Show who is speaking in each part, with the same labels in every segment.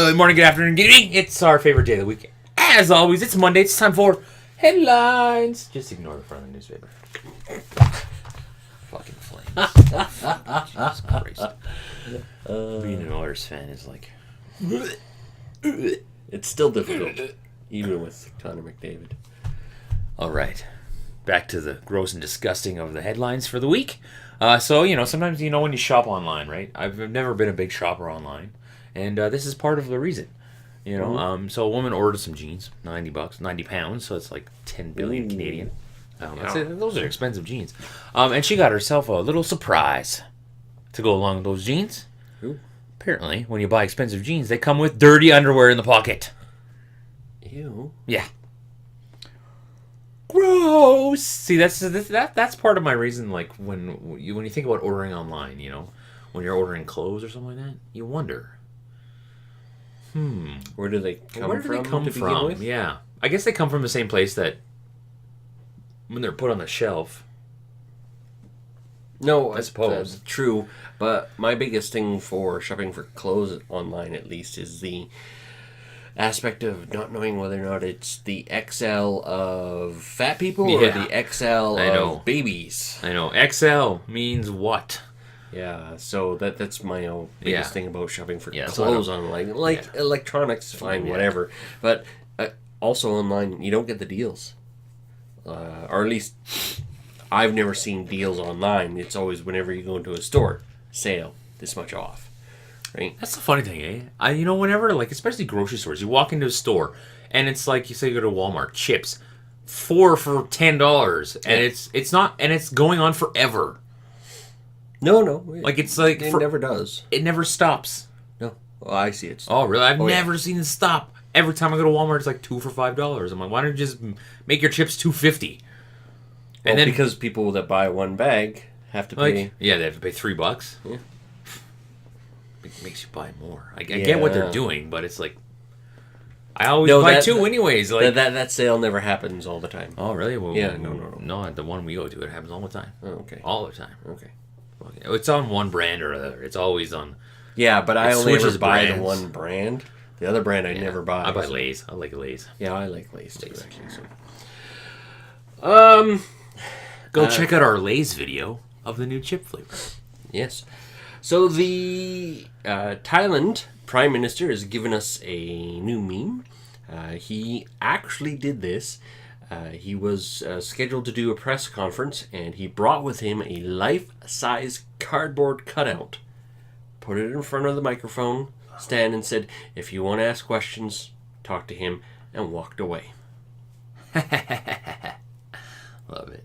Speaker 1: Good morning, good afternoon, good evening. It's our favorite day of the week. As always, it's Monday. It's time for headlines. Just ignore the front of the newspaper. Fucking flames. Jesus Christ. Being an Oilers fan is like...
Speaker 2: It's still difficult, even with Connor McDavid.
Speaker 1: All right. Back to the gross and disgusting of the headlines for the week. Sometimes, when you shop online, right? I've never been a big shopper online. And this is part of the reason, So a woman ordered some jeans, $90, 90 pounds, so it's like 10 billion Canadian. Those are expensive jeans. And she got herself a little surprise to go along with those jeans.
Speaker 2: Ooh.
Speaker 1: Apparently, when you buy expensive jeans, they come with dirty underwear in the pocket.
Speaker 2: Ew.
Speaker 1: Yeah. Gross. See, that's part of my reason. Like when you think about ordering online, when you're ordering clothes or something like that, you wonder.
Speaker 2: Where do they come
Speaker 1: Where do
Speaker 2: from?
Speaker 1: they come from? Yeah, I guess they come from the same place that when they're put on the shelf.
Speaker 2: No,
Speaker 1: I suppose
Speaker 2: that's true. But my biggest thing for shopping for clothes online, at least, is the aspect of not knowing whether or not it's the XL of fat people or the XL of babies.
Speaker 1: I know. XL means what?
Speaker 2: Yeah, so that's my biggest thing about shopping for clothes online. Like electronics, fine, whatever. But also online, you don't get the deals. Or at least, I've never seen deals online. It's always whenever you go into a store, sale, this much off. Right?
Speaker 1: That's the funny thing, eh? Whenever, especially grocery stores, you walk into a store, and it's like, you say you go to Walmart, chips, 4 for $10, and it's not, and it's going on forever.
Speaker 2: No.
Speaker 1: It
Speaker 2: never does.
Speaker 1: It never stops.
Speaker 2: No. Oh, I see it.
Speaker 1: Oh, really? I've never seen it stop. Every time I go to Walmart, it's like 2 for $5. I'm like, why don't you just make your chips $2.50?
Speaker 2: And then because people that buy one bag have to pay.
Speaker 1: Yeah, they have to pay $3.
Speaker 2: Yeah.
Speaker 1: It makes you buy more. I get what they're doing, but it's like I always buy two anyways. Like
Speaker 2: that sale never happens all the time.
Speaker 1: Oh, really? Well,
Speaker 2: yeah.
Speaker 1: No, at the one we go to, it happens all the time.
Speaker 2: Oh, okay.
Speaker 1: All the time.
Speaker 2: Okay.
Speaker 1: It's on one brand or another. It's always on.
Speaker 2: Yeah, but I only ever buy
Speaker 1: brands.
Speaker 2: the one brand. The other brand I never buy.
Speaker 1: I buy Lay's. I like Lay's.
Speaker 2: Yeah, I like Lay's too, actually. So.
Speaker 1: Go check out our Lay's video of the new chip flavor.
Speaker 2: Yes. So the Thailand Prime Minister has given us a new meme. He actually did this. He was scheduled to do a press conference, and he brought with him a life-size cardboard cutout. Put it in front of the microphone stand and said, "If you want to ask questions, talk to him," and walked away.
Speaker 1: Love it.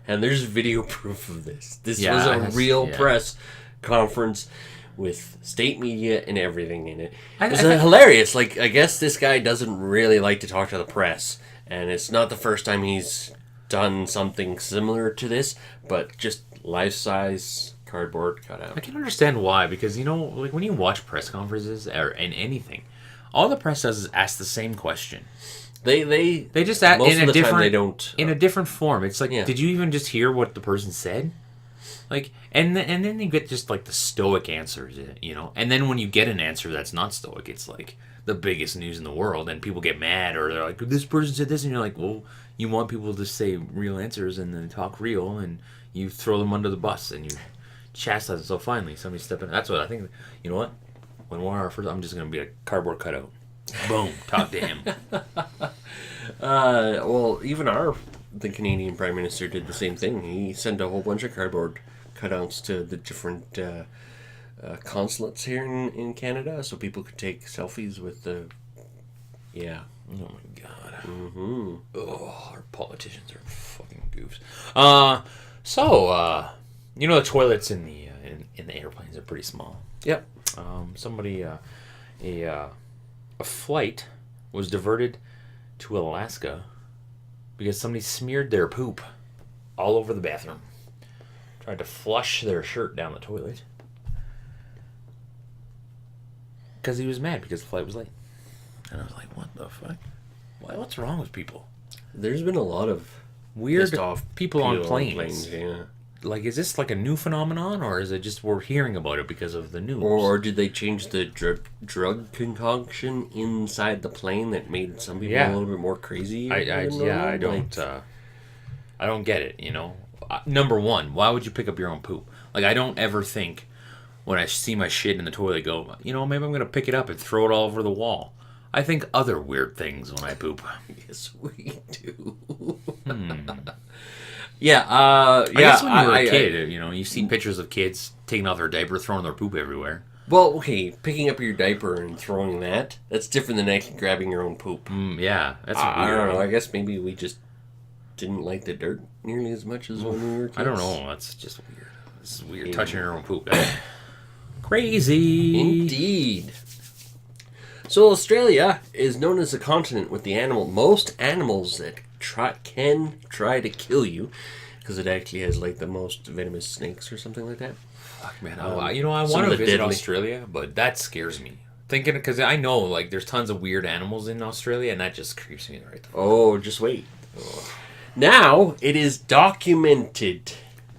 Speaker 2: And there's video proof of this. This was a real press conference with state media and everything in it. It's hilarious. I guess this guy doesn't really like to talk to the press. And it's not the first time he's done something similar to this, but just life-size cardboard cutout.
Speaker 1: I can understand why, because, when you watch press conferences or in anything, all the press does is ask the same question. They just ask
Speaker 2: in a different they don't
Speaker 1: in a different form. It's like, did you even just hear what the person said? And then you get just the stoic answers, And then when you get an answer that's not stoic, it's like the biggest news in the world, and people get mad, or they're like, "This person said this," and you're like, "Well, you want people to say real answers and then talk real, and you throw them under the bus and you chastise them." So finally, somebody stepped in. That's what I think. You know what? When we're our first, I'm just gonna be a cardboard cutout. Boom, talk to him.
Speaker 2: Well, even the Canadian Prime Minister did the same thing. He sent a whole bunch of cardboard cutouts to the different consulates here in Canada, so people could take selfies with the. Yeah.
Speaker 1: Oh my God.
Speaker 2: Mm-hmm.
Speaker 1: Oh, our politicians are fucking goofs. The toilets in the airplanes are pretty small.
Speaker 2: Yep.
Speaker 1: A flight was diverted to Alaska because somebody smeared their poop all over the bathroom. Tried to flush their shirt down the toilet. Because he was mad because the flight was late. And I was like, what the fuck? What's wrong with people?
Speaker 2: There's been a lot of
Speaker 1: weird people on planes.
Speaker 2: Yeah.
Speaker 1: like, is this like a new phenomenon, or is it just we're hearing about it because of the news?
Speaker 2: Or did they change the drug concoction inside the plane that made some people a little bit more crazy?
Speaker 1: I don't get it. You know, number one, why would you pick up your own poop? Like, I don't ever think when I see my shit in the toilet, go, you know, maybe I'm gonna pick it up and throw it all over the wall. I think other weird things when I poop.
Speaker 2: Yes, we do.
Speaker 1: I guess when you were a kid, you know, you see pictures of kids taking off their diaper, throwing their poop everywhere.
Speaker 2: Well, okay, picking up your diaper and throwing that's different than actually grabbing your own poop.
Speaker 1: Yeah, that's weird.
Speaker 2: I don't know. I guess maybe we just didn't like the dirt nearly as much as when we were kids.
Speaker 1: I don't know. That's just weird. This is weird, touching your own poop. Crazy.
Speaker 2: Indeed. So Australia is known as a continent with most animals that can try to kill you, because it actually has like the most venomous snakes or something like that.
Speaker 1: Fuck, man. I want to visit Australia, but that scares me. Thinking, because I know like there's tons of weird animals in Australia, and that just creeps me right the fuck.
Speaker 2: Oh, just wait. Now it is documented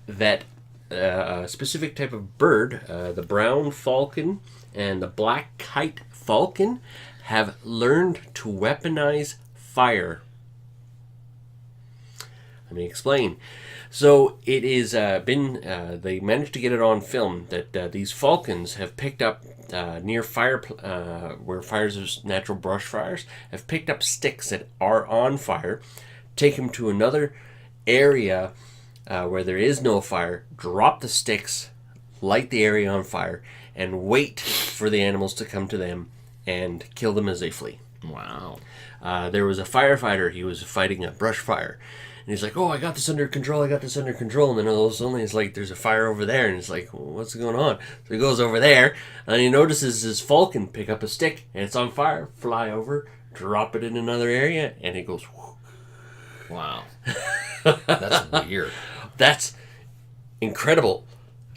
Speaker 2: that a specific type of bird, the brown falcon and the black kite falcon, have learned to weaponize fire. Let me explain. So it is they managed to get it on film that these falcons have picked up near fire, where fires are natural brush fires, have picked up sticks that are on fire, take them to another area where there is no fire, drop the sticks, light the area on fire, and wait for the animals to come to them and kill them as they flee.
Speaker 1: Wow.
Speaker 2: There was a firefighter. He was fighting a brush fire. And he's like, oh, I got this under control. And then all of a sudden, it's like, there's a fire over there. And he's like, well, what's going on? So he goes over there, and he notices his falcon pick up a stick, and it's on fire. Fly over, drop it in another area, and it goes, whoo.
Speaker 1: Wow. That's weird.
Speaker 2: That's incredible.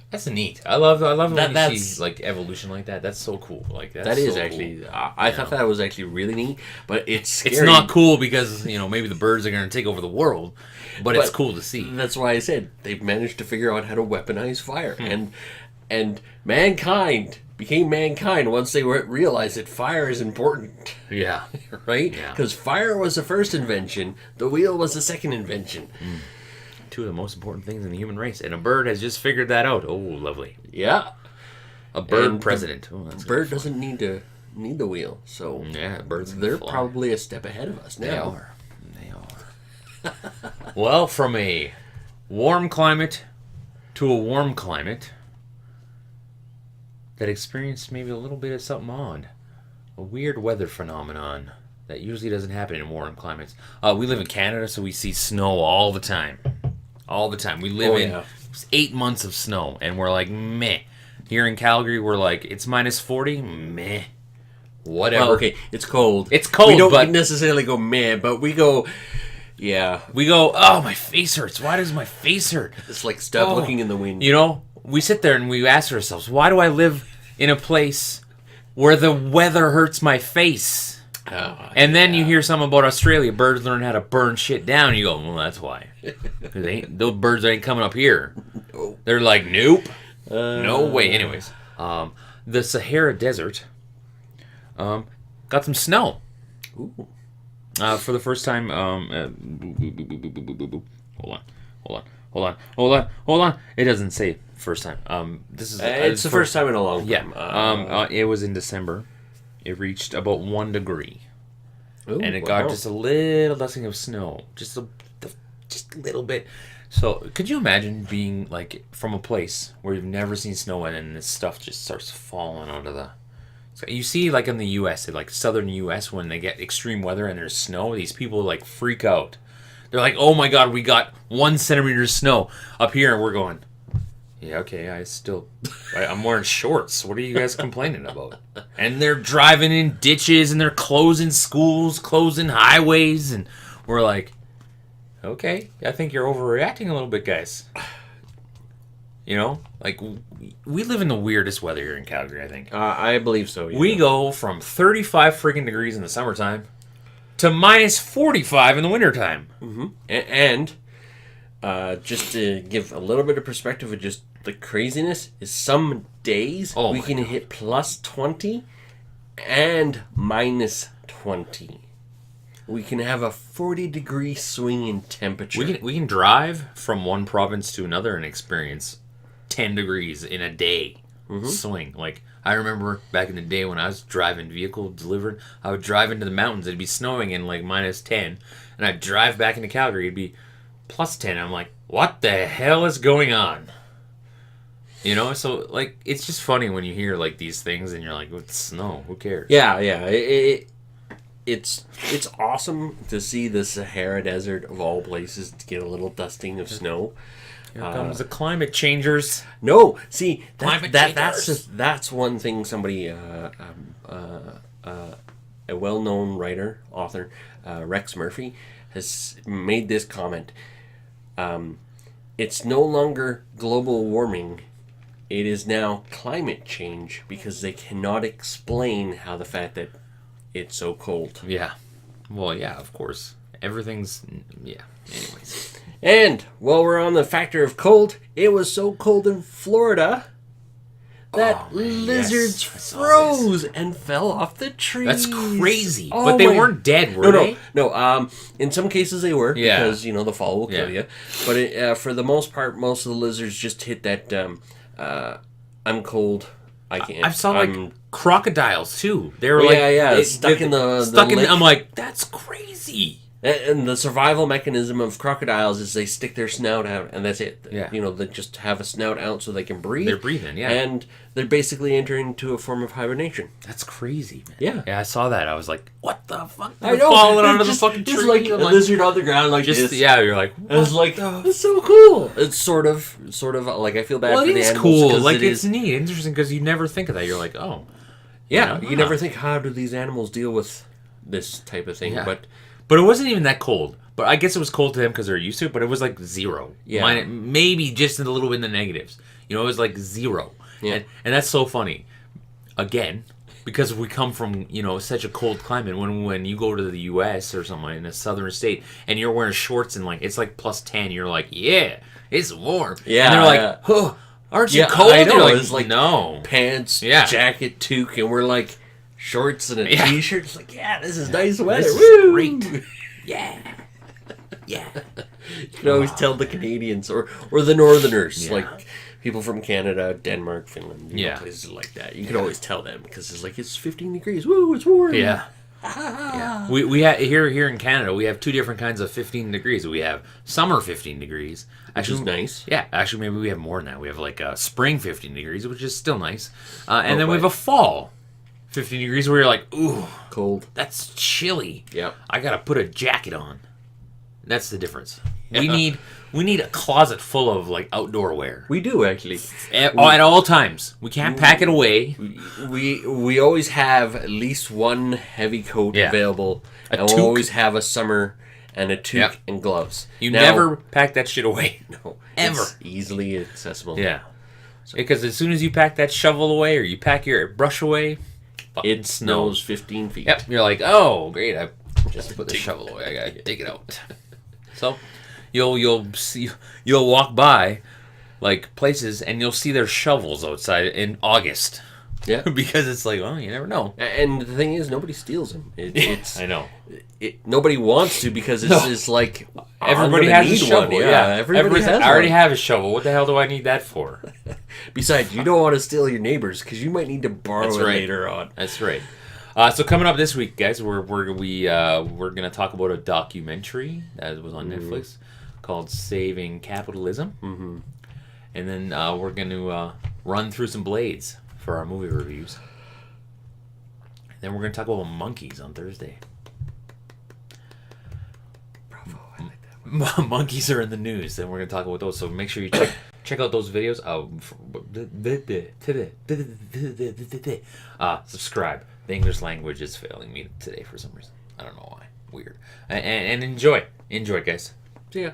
Speaker 1: That's neat. I love when you see like evolution like that. That's so cool. Like
Speaker 2: that is so actually. Cool. I thought that was actually really neat, but it's scary.
Speaker 1: It's not cool because maybe the birds are going to take over the world, but it's cool to see.
Speaker 2: That's why I said they've managed to figure out how to weaponize fire, and mankind became mankind once they realized that fire is important.
Speaker 1: Yeah.
Speaker 2: Right. Because fire was the first invention. The wheel was the second invention.
Speaker 1: Two of the most important things in the human race, and a bird has just figured that out. Oh, lovely.
Speaker 2: Yeah,
Speaker 1: a bird president.
Speaker 2: That's bird doesn't need the wheel, so
Speaker 1: yeah, birds.
Speaker 2: They're probably a step ahead of us now.
Speaker 1: They are. Well, from a warm climate to a warm climate that experienced maybe a little bit of something odd, a weird weather phenomenon that usually doesn't happen in warm climates. We live in Canada, so we see snow all the time. All the time. We live in 8 months of snow, and we're like, meh. Here in Calgary, we're like, it's minus 40, meh. Whatever.
Speaker 2: Well, okay, it's cold.
Speaker 1: It's cold,
Speaker 2: we don't necessarily go meh, but we go, yeah.
Speaker 1: We go, oh, my face hurts. Why does my face hurt?
Speaker 2: It's like, stop looking in the wind.
Speaker 1: We sit there and we ask ourselves, why do I live in a place where the weather hurts my face? And then you hear something about Australia. Birds learn how to burn shit down. And you go, well, that's why. Those birds ain't coming up here.
Speaker 2: No.
Speaker 1: They're like, nope. No way. Anyways, the Sahara Desert got some snow.
Speaker 2: Ooh.
Speaker 1: For the first time. Hold on. It doesn't say first time. This is
Speaker 2: it's the first time in a long time.
Speaker 1: Yeah. It was in December. It reached about 1 degree.
Speaker 2: Ooh,
Speaker 1: and it got just a little dusting of snow. Just a little bit. So, could you imagine being, like, from a place where you've never seen snow and this stuff just starts falling onto the... So you see, like, in the U.S., like, southern U.S., when they get extreme weather and there's snow, these people, like, freak out. They're like, oh, my God, we got 1 centimeter of snow up here, and we're going... Yeah, okay, I'm wearing shorts. What are you guys complaining about? And they're driving in ditches, and they're closing schools, closing highways, and we're like, okay, I think you're overreacting a little bit, guys. Like, we live in the weirdest weather here in Calgary, I think.
Speaker 2: I believe so, yeah.
Speaker 1: We go from 35 freaking degrees in the summertime to minus 45 in the wintertime.
Speaker 2: Mm-hmm. And just to give a little bit of perspective of just the craziness, is some days we can hit plus 20 and minus 20. We can have a 40-degree swing in temperature.
Speaker 1: We can drive from one province to another and experience 10 degrees in a day swing. Like, I remember back in the day when I was driving vehicle delivered, I would drive into the mountains. It'd be snowing in like minus 10. And I'd drive back into Calgary. It'd be plus 10. I'm like, what the hell is going on? You know, so like it's just funny when you hear like these things and you're like, "With snow, who cares?"
Speaker 2: Yeah. It's awesome to see the Sahara Desert of all places to get a little dusting of snow.
Speaker 1: Here comes the climate changers.
Speaker 2: No, see that's one thing. Somebody, a well-known writer, author, Rex Murphy, has made this comment. It's no longer global warming. It is now climate change because they cannot explain how the fact that it's so cold.
Speaker 1: Yeah. Well, yeah, of course. Everything's... Yeah. Anyways.
Speaker 2: And while we're on the factor of cold, it was so cold in Florida that lizards froze and fell off the trees.
Speaker 1: That's crazy. But they weren't dead, were they?
Speaker 2: No. In some cases they were because, the fall will kill you. But for the most part, most of the lizards just hit that... I'm cold. I can't.
Speaker 1: I saw crocodiles too. They were
Speaker 2: stuck in the lake.
Speaker 1: I'm like, that's crazy.
Speaker 2: And the survival mechanism of crocodiles is they stick their snout out, and that's it.
Speaker 1: Yeah.
Speaker 2: They just have a snout out so they can breathe.
Speaker 1: They're breathing, yeah.
Speaker 2: And they're basically entering into a form of hibernation.
Speaker 1: That's crazy, man.
Speaker 2: Yeah.
Speaker 1: Yeah, I saw that. I was like, what the fuck?
Speaker 2: I know.
Speaker 1: Falling onto the fucking tree.
Speaker 2: Just like a lizard on the ground like this.
Speaker 1: Yeah, you're like,
Speaker 2: I was like, it's so cool. It's sort of like I feel bad for the animals.
Speaker 1: Well, it is cool. Like, it's neat. Interesting because you never think of that. You're like, oh.
Speaker 2: Yeah, you never think, how do these animals deal with this type of thing?
Speaker 1: Yeah. But it wasn't even that cold. But I guess it was cold to them because they're used to it, but it was like 0.
Speaker 2: Yeah.
Speaker 1: Maybe just a little bit in the negatives. It was like 0.
Speaker 2: Yeah.
Speaker 1: And that's so funny. Again, because we come from, such a cold climate. When you go to the U.S. or something in a southern state and you're wearing shorts and it's like plus 10, you're like, yeah, it's warm.
Speaker 2: Yeah.
Speaker 1: And they're like, oh, aren't you cold?
Speaker 2: I know.
Speaker 1: You're
Speaker 2: It's like
Speaker 1: no.
Speaker 2: Pants, jacket, toque, and we're like shorts and a t-shirt. It's like, this is nice weather.
Speaker 1: This is great. Yeah. Yeah.
Speaker 2: You can always tell the Canadians or the Northerners, like people from Canada, Denmark, Finland, places like that. You can always tell them because it's 15 degrees. Woo, it's warm.
Speaker 1: Yeah. Yeah. We have here in Canada, we have 2 different kinds of 15 degrees. We have summer 15 degrees.
Speaker 2: Which is nice.
Speaker 1: Yeah, actually maybe we have more than that. We have like spring 15 degrees, which is still nice. And then we have a fall 15 degrees where you're like, ooh,
Speaker 2: cold.
Speaker 1: That's chilly.
Speaker 2: Yep.
Speaker 1: I got to put a jacket on. That's the difference. We need a closet full of outdoor wear.
Speaker 2: We do actually.
Speaker 1: At all times. We can't pack it away.
Speaker 2: We always have at least one heavy coat available, and we'll always have a summer and a toque and gloves.
Speaker 1: You never pack that shit away.
Speaker 2: No,
Speaker 1: ever.
Speaker 2: It's easily accessible.
Speaker 1: Yeah. Because as soon as you pack that shovel away or you pack your brush away,
Speaker 2: it snows 15 feet.
Speaker 1: Yep. You're like, oh great, I just put the shovel away. I gotta dig it out. So, you'll walk by places and you'll see their shovels outside in August.
Speaker 2: Yeah,
Speaker 1: because it's like, well, you never know.
Speaker 2: And the thing is, nobody steals them. It's
Speaker 1: I know.
Speaker 2: Nobody wants to because it's just like
Speaker 1: everybody has a shovel.
Speaker 2: One. Yeah, everybody has.
Speaker 1: I already have a shovel. What the hell do I need that for?
Speaker 2: Besides, you don't want to steal your neighbors because you might need to borrow it later on.
Speaker 1: That's right. So coming up this week, guys, we're gonna talk about a documentary that was on Netflix called "Saving Capitalism," and then we're gonna run through some Blades for our movie reviews. And then we're gonna talk about monkeys on Thursday.
Speaker 2: Bravo, I like that.
Speaker 1: Monkeys are in the news, and we're gonna talk about those. So make sure you check out those videos. Subscribe. The English language is failing me today for some reason. I don't know why. Weird. And enjoy. Enjoy, guys.
Speaker 2: See ya.